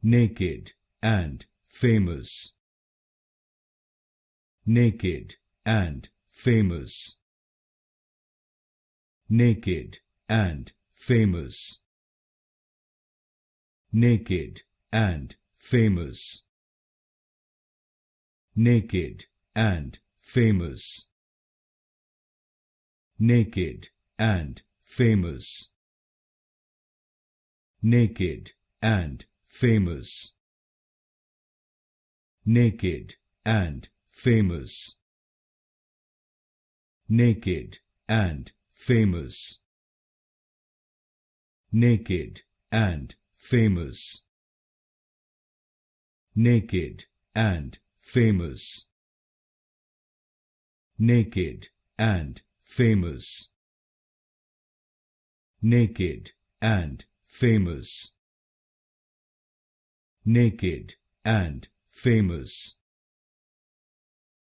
naked and famous, naked and famous, naked and famous, naked and famous, naked and famous, naked and famous, naked and famous, naked and famous, naked and famous, naked and famous, naked and famous, naked and famous, naked and famous, naked and famous,